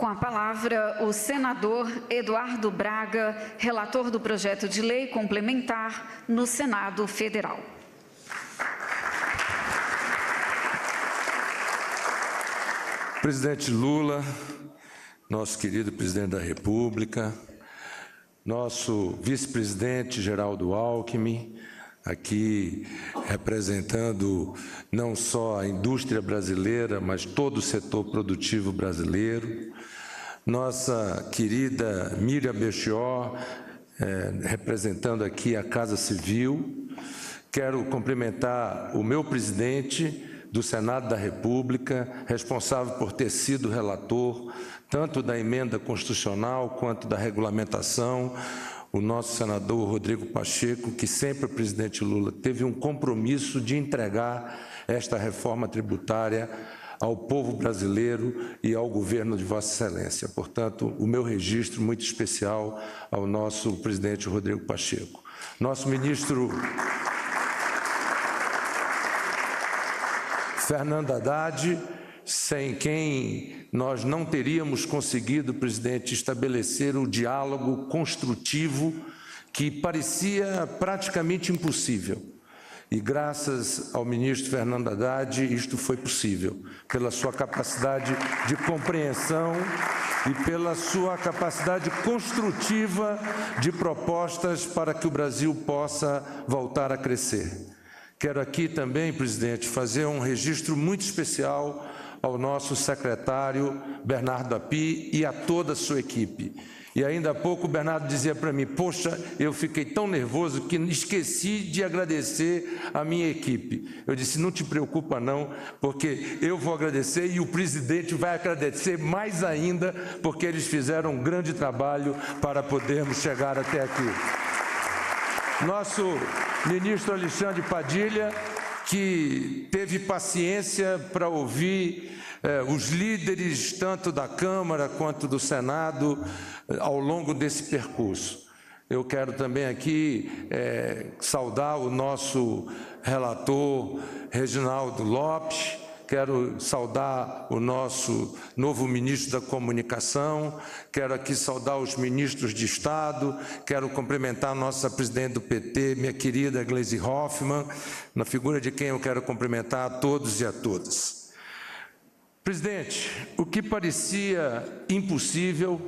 Com a palavra, o senador Eduardo Braga, relator do projeto de lei complementar no Senado Federal. Presidente Lula, nosso querido presidente da República, nosso vice-presidente Geraldo Alckmin, aqui representando não só a indústria brasileira, mas todo o setor produtivo brasileiro, nossa querida Miriam Belchior, representando aqui a Casa Civil. Quero cumprimentar o meu presidente do Senado da República, responsável por ter sido relator tanto da emenda constitucional quanto da regulamentação, o nosso senador Rodrigo Pacheco, que sempre o presidente Lula teve um compromisso de entregar esta reforma tributária ao povo brasileiro e ao governo de Vossa Excelência. Portanto, o meu registro muito especial ao nosso presidente Rodrigo Pacheco. Nosso ministro Fernando Haddad, sem quem nós não teríamos conseguido, presidente, estabelecer o diálogo construtivo que parecia praticamente impossível. E graças ao ministro Fernando Haddad, isto foi possível, pela sua capacidade de compreensão e pela sua capacidade construtiva de propostas para que o Brasil possa voltar a crescer. Quero aqui também, presidente, fazer um registro muito especial ao nosso secretário Bernardo Api e a toda a sua equipe. E ainda há pouco o Bernardo dizia para mim, poxa, eu fiquei tão nervoso que esqueci de agradecer a minha equipe. Eu disse, não te preocupa não, porque eu vou agradecer e o presidente vai agradecer mais ainda, porque eles fizeram um grande trabalho para podermos chegar até aqui. Nosso ministro Alexandre Padilha, que teve paciência para ouvir os líderes tanto da Câmara quanto do Senado ao longo desse percurso. Eu quero também aqui saudar o nosso relator Reginaldo Lopes, quero saudar o nosso novo ministro da Comunicação, quero aqui saudar os ministros de Estado, quero cumprimentar a nossa presidente do PT, minha querida Gleisi Hoffmann, na figura de quem eu quero cumprimentar a todos e a todas. Presidente, o que parecia impossível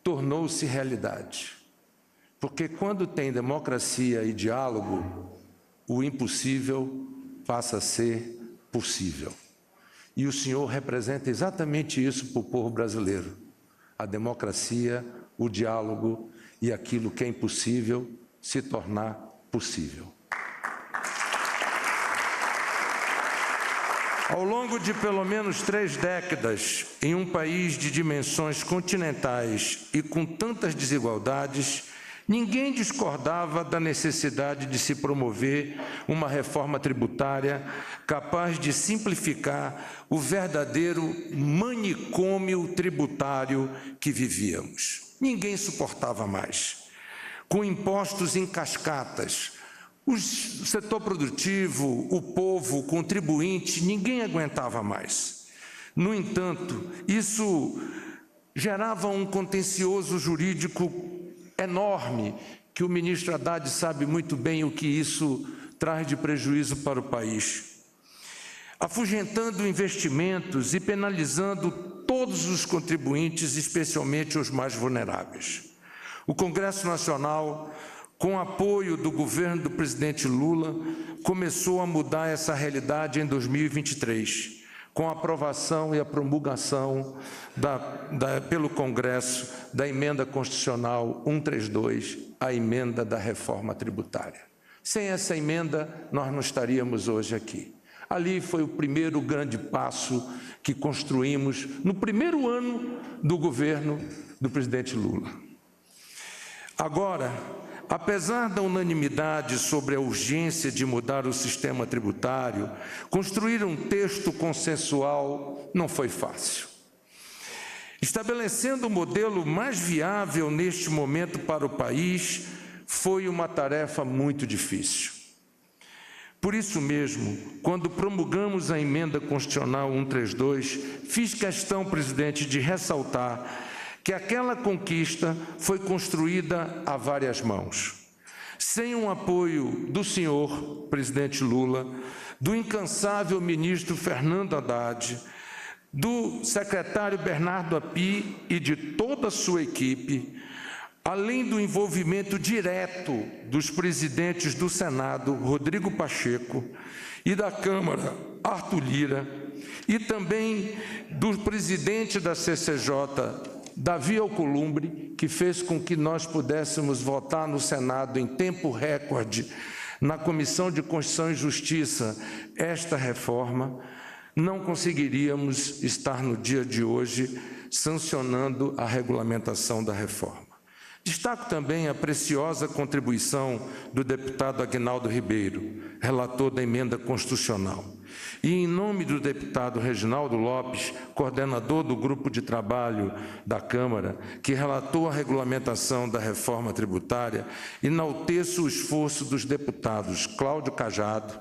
tornou-se realidade. Porque quando tem democracia e diálogo, o impossível passa a ser possível. E o senhor representa exatamente isso para o povo brasileiro. A democracia, o diálogo e aquilo que é impossível se tornar possível. Ao longo de pelo menos 3 décadas, em um país de dimensões continentais e com tantas desigualdades, ninguém discordava da necessidade de se promover uma reforma tributária capaz de simplificar o verdadeiro manicômio tributário que vivíamos. Ninguém suportava mais. Com impostos em cascatas, o setor produtivo, o povo, o contribuinte, ninguém aguentava mais. No entanto, isso gerava um contencioso jurídico enorme, que o ministro Haddad sabe muito bem o que isso traz de prejuízo para o país. Afugentando investimentos e penalizando todos os contribuintes, especialmente os mais vulneráveis. O Congresso Nacional, com apoio do governo do presidente Lula, começou a mudar essa realidade em 2023, com a aprovação e a promulgação pelo Congresso da Emenda Constitucional 132, a emenda da reforma tributária. Sem essa emenda, nós não estaríamos hoje aqui. Ali foi o primeiro grande passo que construímos no primeiro ano do governo do presidente Lula. Agora, apesar da unanimidade sobre a urgência de mudar o sistema tributário, construir um texto consensual não foi fácil. Estabelecendo o modelo mais viável neste momento para o país, foi uma tarefa muito difícil. Por isso mesmo, quando promulgamos a emenda constitucional 132, fiz questão, presidente, de ressaltar que aquela conquista foi construída a várias mãos. Sem o apoio do senhor presidente Lula, do incansável ministro Fernando Haddad, do secretário Bernardo Api e de toda a sua equipe, além do envolvimento direto dos presidentes do Senado, Rodrigo Pacheco, e da Câmara, Arthur Lira, e também do presidente da CCJ, Davi Alcolumbre, que fez com que nós pudéssemos votar no Senado em tempo recorde, na Comissão de Constituição e Justiça, esta reforma, não conseguiríamos estar no dia de hoje sancionando a regulamentação da reforma. Destaco também a preciosa contribuição do deputado Aguinaldo Ribeiro, relator da emenda constitucional. E, em nome do deputado Reginaldo Lopes, coordenador do grupo de trabalho da Câmara, que relatou a regulamentação da reforma tributária, enalteço o esforço dos deputados Cláudio Cajado,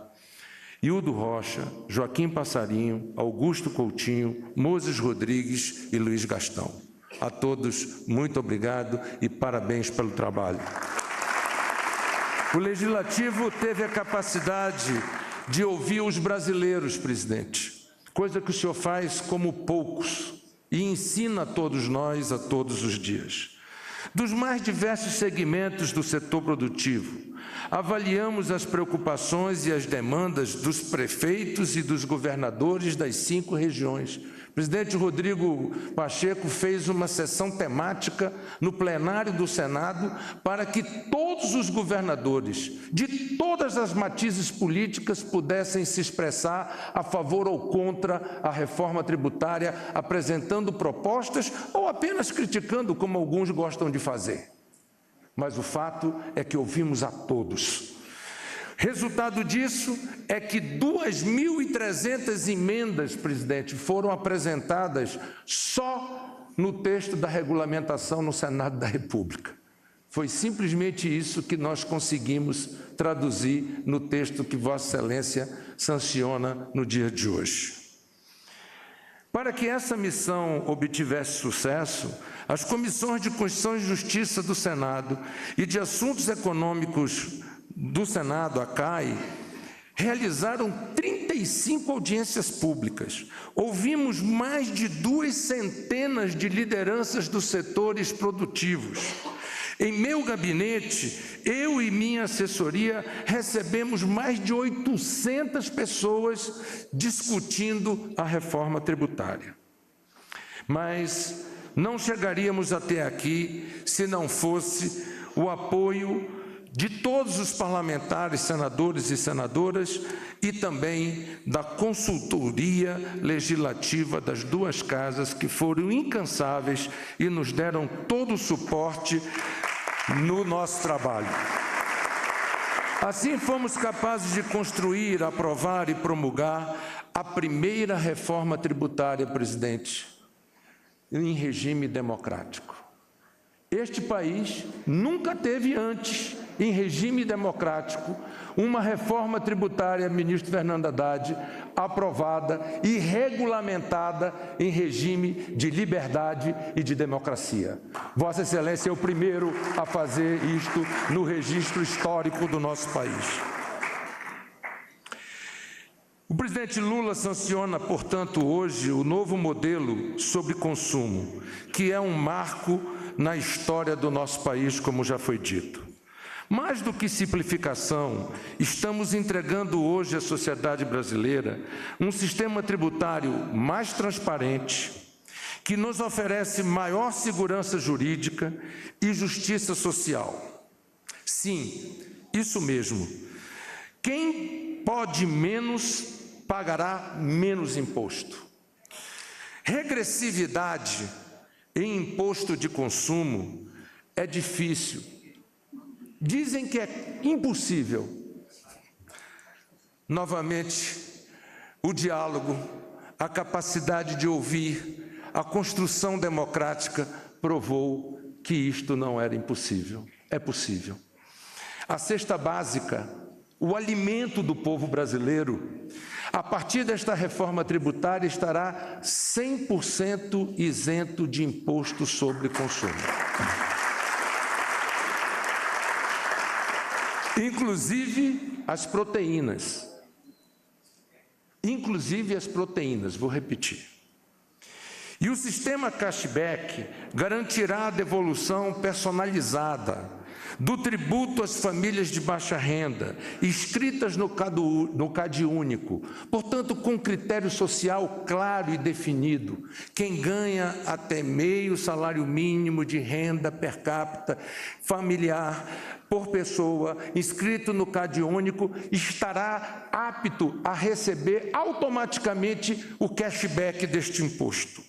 Hildo Rocha, Joaquim Passarinho, Augusto Coutinho, Moses Rodrigues e Luiz Gastão. A todos, muito obrigado e parabéns pelo trabalho. O Legislativo teve a capacidade de ouvir os brasileiros, presidente, coisa que o senhor faz como poucos e ensina a todos nós a todos os dias. Dos mais diversos segmentos do setor produtivo, avaliamos as preocupações e as demandas dos prefeitos e dos governadores das 5 regiões. O presidente Rodrigo Pacheco fez uma sessão temática no plenário do Senado para que todos os governadores de todas as matizes políticas pudessem se expressar a favor ou contra a reforma tributária, apresentando propostas ou apenas criticando, como alguns gostam de fazer. Mas o fato é que ouvimos a todos. Resultado disso é que 2.300 emendas, presidente, foram apresentadas só no texto da regulamentação no Senado da República. Foi simplesmente isso que nós conseguimos traduzir no texto que Vossa Excelência sanciona no dia de hoje. Para que essa missão obtivesse sucesso, as comissões de Constituição e Justiça do Senado e de Assuntos Econômicos do Senado, a CAI, realizaram 35 audiências públicas. Ouvimos mais de 200 de lideranças dos setores produtivos. Em meu gabinete, eu e minha assessoria recebemos mais de 800 pessoas discutindo a reforma tributária. Mas não chegaríamos até aqui se não fosse o apoio de todos os parlamentares, senadores e senadoras, e também da consultoria legislativa das 2 casas, que foram incansáveis e nos deram todo o suporte no nosso trabalho. Assim, fomos capazes de construir, aprovar e promulgar a primeira reforma tributária, presidente, em regime democrático. Este país nunca teve antes, em regime democrático, uma reforma tributária, ministro Fernando Haddad, aprovada e regulamentada em regime de liberdade e de democracia. Vossa Excelência é o primeiro a fazer isto no registro histórico do nosso país. O presidente Lula sanciona, portanto, hoje o novo modelo sobre consumo, que é um marco na história do nosso país, como já foi dito. Mais do que simplificação, estamos entregando hoje à sociedade brasileira um sistema tributário mais transparente, que nos oferece maior segurança jurídica e justiça social. Sim, isso mesmo. Quem pode menos, pagará menos imposto. Regressividade em imposto de consumo é difícil. Dizem que é impossível. Novamente, o diálogo, a capacidade de ouvir, a construção democrática provou que isto não era impossível. É possível. A cesta básica o alimento do povo brasileiro, a partir desta reforma tributária, estará 100% isento de imposto sobre consumo. Inclusive as proteínas. Vou repetir. E o sistema cashback garantirá a devolução personalizada do tributo às famílias de baixa renda, inscritas no CAD único, portanto, com critério social claro e definido. Quem ganha até meio salário mínimo de renda per capita familiar por pessoa, inscrito no CAD único, estará apto a receber automaticamente o cashback deste imposto.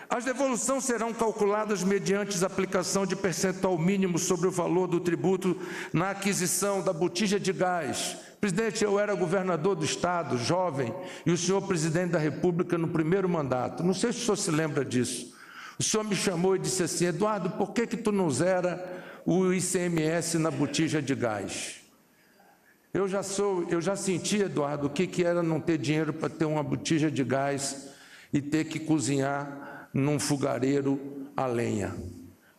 As devoluções serão calculadas mediante a aplicação de percentual mínimo sobre o valor do tributo na aquisição da botija de gás. Presidente, eu era governador do estado, jovem, e o senhor presidente da República no primeiro mandato. Não sei se o senhor se lembra disso. O senhor me chamou e disse assim: Eduardo, por que tu não zera o ICMS na botija de gás? Eu já senti, Eduardo, o que era não ter dinheiro para ter uma botija de gás e ter que cozinhar num fogareiro a lenha.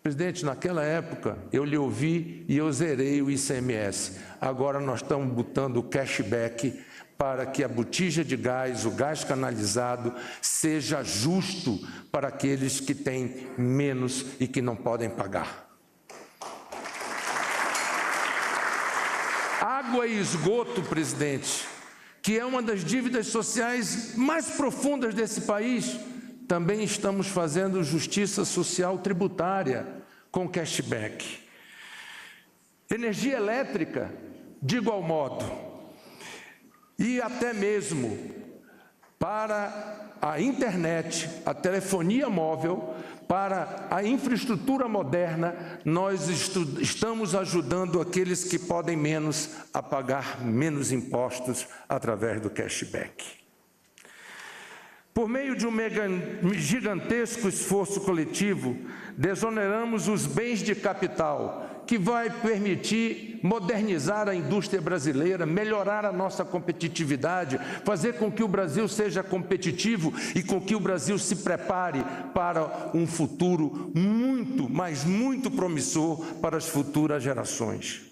Presidente, naquela época eu lhe ouvi e eu zerei o ICMS. Agora nós estamos botando o cashback para que a botija de gás, o gás canalizado, seja justo para aqueles que têm menos e que não podem pagar. Água e esgoto, presidente, que é uma das dívidas sociais mais profundas desse país, também estamos fazendo justiça social tributária com cashback. Energia elétrica, de igual modo. E até mesmo para a internet, a telefonia móvel, para a infraestrutura moderna, nós estamos ajudando aqueles que podem menos a pagar menos impostos através do cashback. Por meio de um gigantesco esforço coletivo, desoneramos os bens de capital, que vai permitir modernizar a indústria brasileira, melhorar a nossa competitividade, fazer com que o Brasil seja competitivo e com que o Brasil se prepare para um futuro muito, mas muito promissor para as futuras gerações.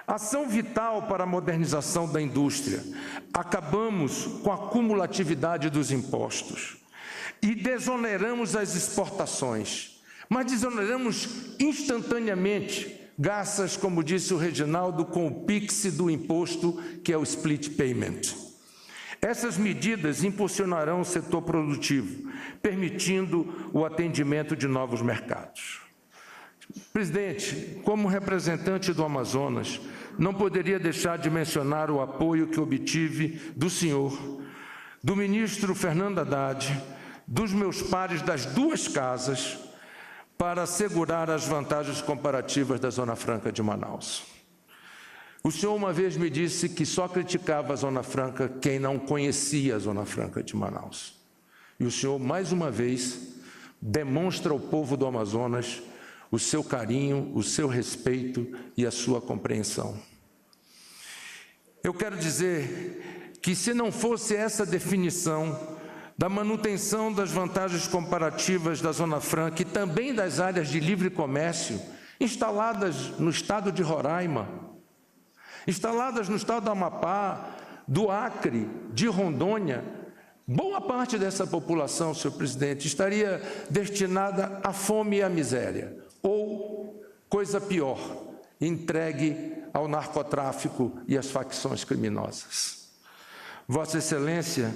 Ação vital para a modernização da indústria. Acabamos com a cumulatividade dos impostos e desoneramos as exportações, mas desoneramos instantaneamente, gastas, como disse o Reginaldo, com o PIX do imposto, que é o split payment. Essas medidas impulsionarão o setor produtivo, permitindo o atendimento de novos mercados. Presidente, como representante do Amazonas, não poderia deixar de mencionar o apoio que obtive do senhor, do ministro Fernando Haddad, dos meus pares das duas casas, para assegurar as vantagens comparativas da Zona Franca de Manaus. O senhor uma vez me disse que só criticava a Zona Franca quem não conhecia a Zona Franca de Manaus. E o senhor, mais uma vez, demonstra ao povo do Amazonas o seu carinho, o seu respeito e a sua compreensão. Eu quero dizer que, se não fosse essa definição da manutenção das vantagens comparativas da Zona Franca e também das áreas de livre comércio, instaladas no estado de Roraima, instaladas no estado do Amapá, do Acre, de Rondônia, boa parte dessa população, senhor presidente, estaria destinada à fome e à miséria. Ou, coisa pior, entregue ao narcotráfico e às facções criminosas. Vossa Excelência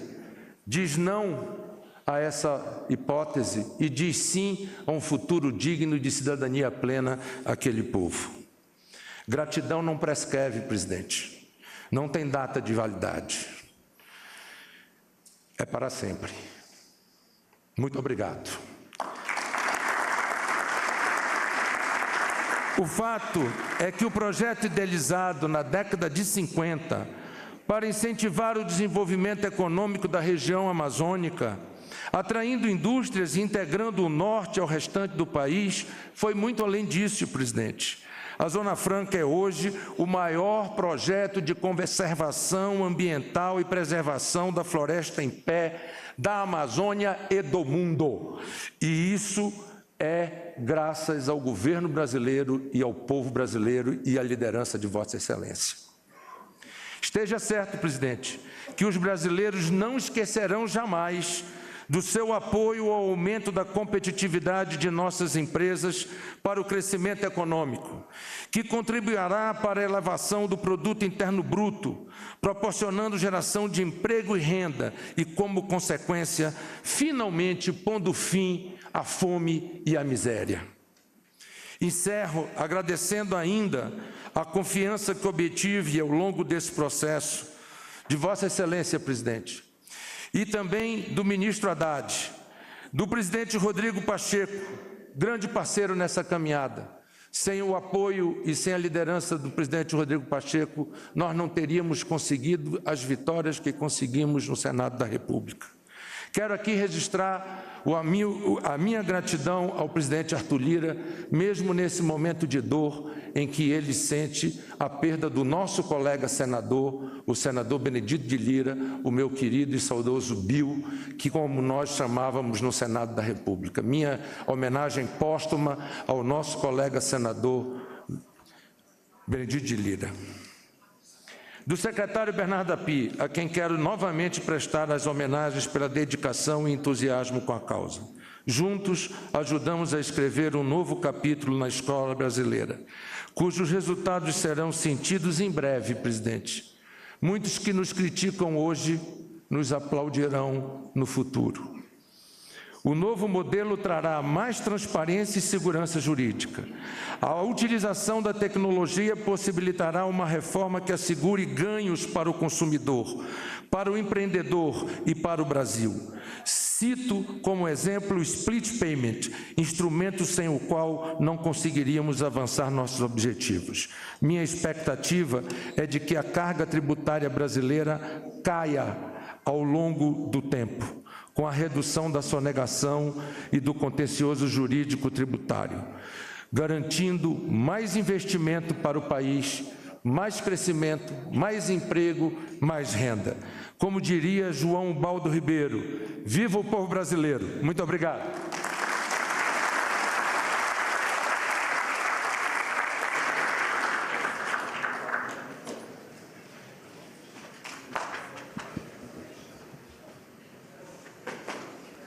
diz não a essa hipótese e diz sim a um futuro digno de cidadania plena àquele povo. Gratidão não prescreve, presidente. Não tem data de validade. É para sempre. Muito obrigado. O fato é que o projeto idealizado na década de 50 para incentivar o desenvolvimento econômico da região amazônica, atraindo indústrias e integrando o norte ao restante do país, foi muito além disso, presidente. A Zona Franca é hoje o maior projeto de conservação ambiental e preservação da floresta em pé, da Amazônia e do mundo. E isso é graças ao governo brasileiro e ao povo brasileiro e à liderança de Vossa Excelência. Esteja certo, presidente, que os brasileiros não esquecerão jamais do seu apoio ao aumento da competitividade de nossas empresas para o crescimento econômico, que contribuirá para a elevação do produto interno bruto, proporcionando geração de emprego e renda e, como consequência, finalmente pondo fim à fome e à miséria. Encerro agradecendo ainda a confiança que obtive ao longo desse processo de Vossa Excelência, presidente, e também do ministro Haddad, do presidente Rodrigo Pacheco, grande parceiro nessa caminhada. Sem o apoio e sem a liderança do presidente Rodrigo Pacheco, nós não teríamos conseguido as vitórias que conseguimos no Senado da República. Quero aqui registrar a minha gratidão ao presidente Arthur Lira, mesmo nesse momento de dor em que ele sente a perda do nosso colega senador, o senador Benedito de Lira, o meu querido e saudoso Bill, que como nós chamávamos no Senado da República. Minha homenagem póstuma ao nosso colega senador Benedito de Lira. Do secretário Bernardo Api, a quem quero novamente prestar as homenagens pela dedicação e entusiasmo com a causa. Juntos, ajudamos a escrever um novo capítulo na escola brasileira, cujos resultados serão sentidos em breve, presidente. Muitos que nos criticam hoje nos aplaudirão no futuro. O novo modelo trará mais transparência e segurança jurídica. A utilização da tecnologia possibilitará uma reforma que assegure ganhos para o consumidor, para o empreendedor e para o Brasil. Cito como exemplo o split payment, instrumento sem o qual não conseguiríamos avançar nossos objetivos. Minha expectativa é de que a carga tributária brasileira caia ao longo do tempo, com a redução da sonegação e do contencioso jurídico tributário, garantindo mais investimento para o país, mais crescimento, mais emprego, mais renda. Como diria João Baldo Ribeiro, viva o povo brasileiro! Muito obrigado.